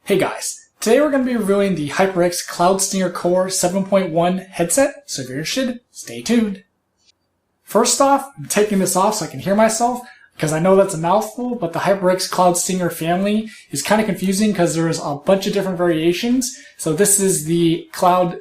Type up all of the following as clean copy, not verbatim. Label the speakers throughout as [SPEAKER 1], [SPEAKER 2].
[SPEAKER 1] Hey guys, today we're going to be reviewing the HyperX Cloud Stinger Core 7.1 headset, so if you're interested, stay tuned. First off, I'm taking this off so I can hear myself, because I know that's a mouthful, but the HyperX Cloud Stinger family is kind of confusing because there's a bunch of different variations. So this is the Cloud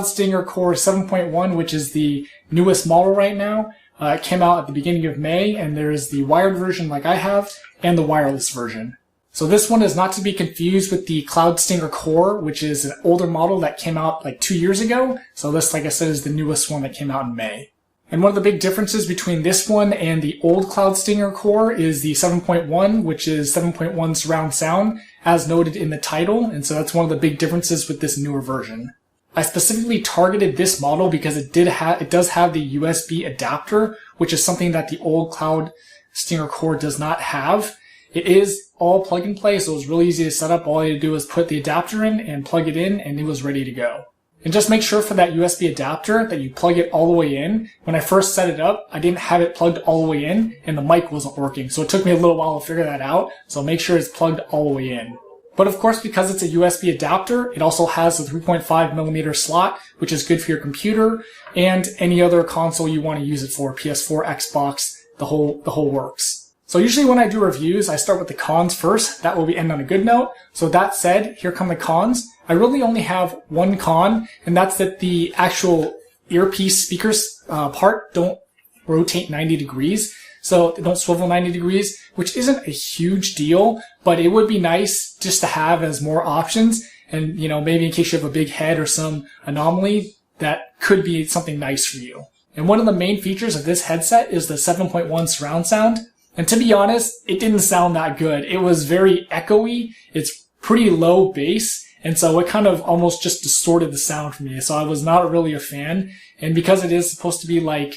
[SPEAKER 1] Stinger Core 7.1, which is the newest model right now. It came out at the beginning of May, and there's the wired version like I have, and the wireless version. So this one is not to be confused with the Cloud Stinger Core, which is an older model that came out like 2 years ago. So this, like I said, is the newest one that came out in May. And one of the big differences between this one and the old Cloud Stinger Core is the 7.1, which is 7.1 surround sound, as noted in the title. And so that's one of the big differences with this newer version. I specifically targeted this model because it does have the USB adapter, which is something that the old Cloud Stinger Core does not have. It is all plug and play, so it was really easy to set up. All you had to do was put the adapter in and plug it in, and it was ready to go. And just make sure for that USB adapter that you plug it all the way in. When I first set it up, I didn't have it plugged all the way in, and the mic wasn't working. So it took me a little while to figure that out, so make sure it's plugged all the way in. But of course, because it's a USB adapter, it also has a 3.5mm slot, which is good for your computer and any other console you want to use it for, PS4, Xbox, the whole works. So usually when I do reviews, I start with the cons first. That way we end on a good note. So that said, here come the cons. I really only have one con, and that's that the actual earpiece speakers part don't rotate 90 degrees. So they don't swivel 90 degrees, which isn't a huge deal, but it would be nice just to have as more options. And, you know, maybe in case you have a big head or some anomaly, that could be something nice for you. And one of the main features of this headset is the 7.1 surround sound. And to be honest, it didn't sound that good. It was very echoey. It's pretty low bass. And so it kind of almost just distorted the sound for me. So I was not really a fan. And because it is supposed to be like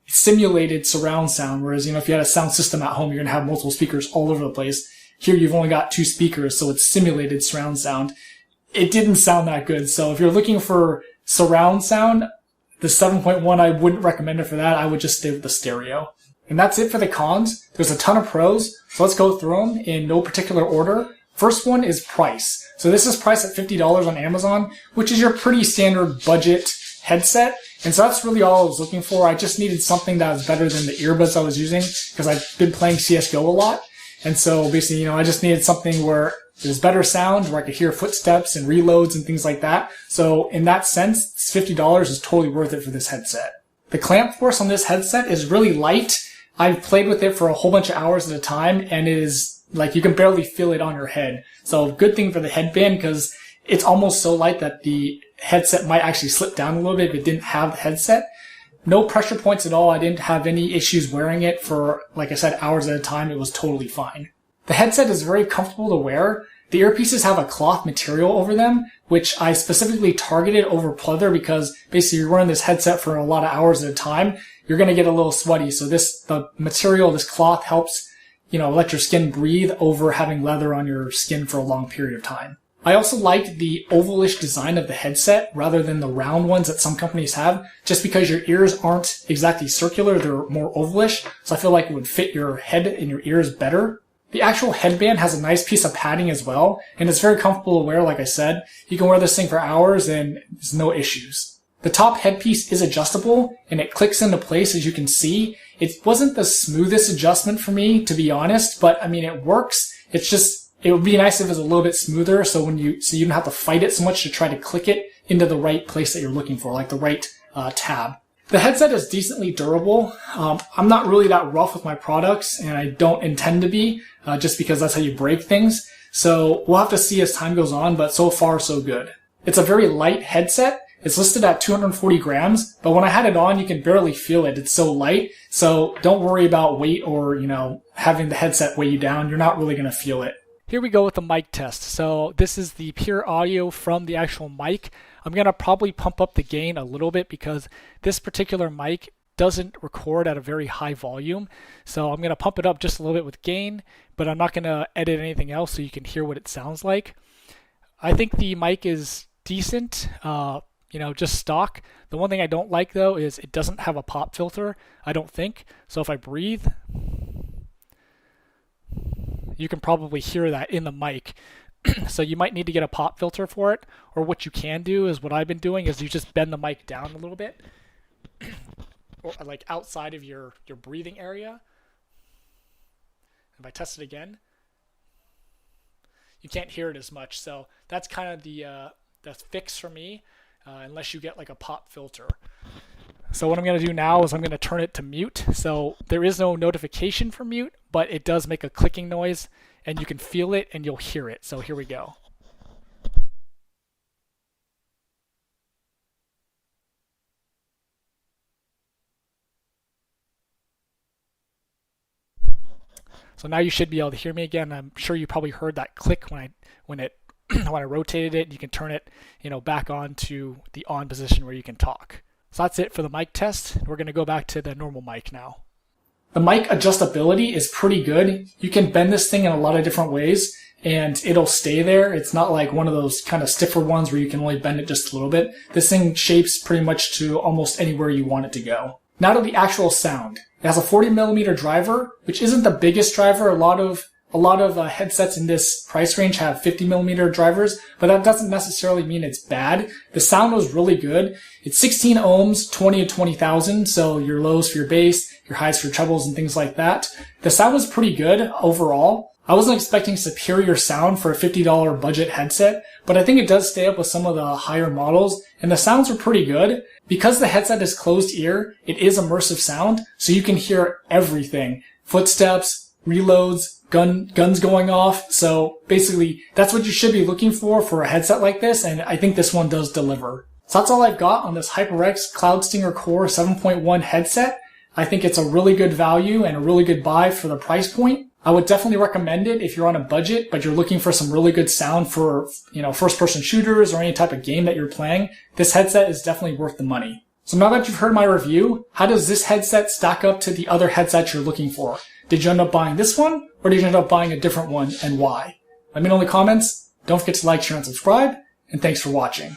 [SPEAKER 1] simulated surround sound, whereas, you know, if you had a sound system at home, you're going to have multiple speakers all over the place. Here you've only got 2 speakers, so it's simulated surround sound. It didn't sound that good. So if you're looking for surround sound, the 7.1, I wouldn't recommend it for that. I would just stay with the stereo. And that's it for the cons. There's a ton of pros, so let's go through them in no particular order. First one is price. So this is priced at $50 on Amazon, which is your pretty standard budget headset. And so that's really all I was looking for. I just needed something that was better than the earbuds I was using because I've been playing CSGO a lot. And so basically, you know, I just needed something where there's better sound, where I could hear footsteps and reloads and things like that. So in that sense, $50 is totally worth it for this headset. The clamp force on this headset is really light. I've played with it for a whole bunch of hours at a time, and it is like you can barely feel it on your head. So good thing for the headband because it's almost so light that the headset might actually slip down a little bit if it didn't have the headset. No pressure points at all. I didn't have any issues wearing it for, like I said, hours at a time. It was totally fine. The headset is very comfortable to wear. The earpieces have a cloth material over them, which I specifically targeted over pleather because basically you're wearing this headset for a lot of hours at a time. You're going to get a little sweaty. So the material, this cloth helps, you know, let your skin breathe over having leather on your skin for a long period of time. I also liked the ovalish design of the headset rather than the round ones that some companies have, just because your ears aren't exactly circular, they're more ovalish. So I feel like it would fit your head and your ears better. The actual headband has a nice piece of padding as well, and it's very comfortable to wear, like I said. You can wear this thing for hours and there's no issues. The top headpiece is adjustable, and it clicks into place as you can see. It wasn't the smoothest adjustment for me, to be honest, but I mean, it works. It's just, it would be nice if it was a little bit smoother so you don't have to fight it so much to try to click it into the right place that you're looking for, like the right tab. The headset is decently durable. I'm not really that rough with my products, and I don't intend to be, just because that's how you break things. So we'll have to see as time goes on, but so far so good. It's a very light headset. It's listed at 240 grams, but when I had it on, you can barely feel it. It's so light. So don't worry about weight or, you know, having the headset weigh you down. You're not really going to feel it. Here we go with the mic test. So this is the pure audio from the actual mic. I'm going to probably pump up the gain a little bit because this particular mic doesn't record at a very high volume. So I'm going to pump it up just a little bit with gain, but I'm not going to edit anything else so you can hear what it sounds like. I think the mic is decent. You know, just stock. The one thing I don't like though is it doesn't have a pop filter, I don't think. So if I breathe, You can probably hear that in the mic. So you might need to get a pop filter for it, or what you can do is what I've been doing is you just bend the mic down a little bit, or like outside of your breathing area. If I test it again, you can't hear it as much. So that's kind of the fix for me, unless you get like a pop filter. So what I'm going to do now is I'm going to turn it to mute. So there is no notification for mute, but it does make a clicking noise, and you can feel it and you'll hear it. So here we go. So now you should be able to hear me again. I'm sure you probably heard that click when I rotated it. You can turn it, back on to the on position where you can talk. So that's it for the mic test. We're going to go back to the normal mic now. The mic adjustability is pretty good. You can bend this thing in a lot of different ways and it'll stay there. It's not like one of those kind of stiffer ones where you can only bend it just a little bit. This thing shapes pretty much to almost anywhere you want it to go. Now to the actual sound. It has a 40mm driver, which isn't the biggest driver. A lot of headsets in this price range have 50mm drivers, but that doesn't necessarily mean it's bad. The sound was really good. It's 16 ohms, 20 to 20,000, so your lows for your bass, your highs for trebles and things like that. The sound was pretty good overall. I wasn't expecting superior sound for a $50 budget headset, but I think it does stay up with some of the higher models, and the sounds are pretty good. Because the headset is closed ear, it is immersive sound, so you can hear everything. Footsteps, reloads, guns going off. So basically, that's what you should be looking for a headset like this, and I think this one does deliver. So that's all I've got on this HyperX Cloud Stinger Core 7.1 headset. I think it's a really good value and a really good buy for the price point. I would definitely recommend it if you're on a budget, but you're looking for some really good sound for, first-person shooters or any type of game that you're playing. This headset is definitely worth the money. So now that you've heard my review, how does this headset stack up to the other headsets you're looking for? Did you end up buying this one, or did you end up buying a different one, and why? Let me know in the comments. Don't forget to like, share, and subscribe, and thanks for watching.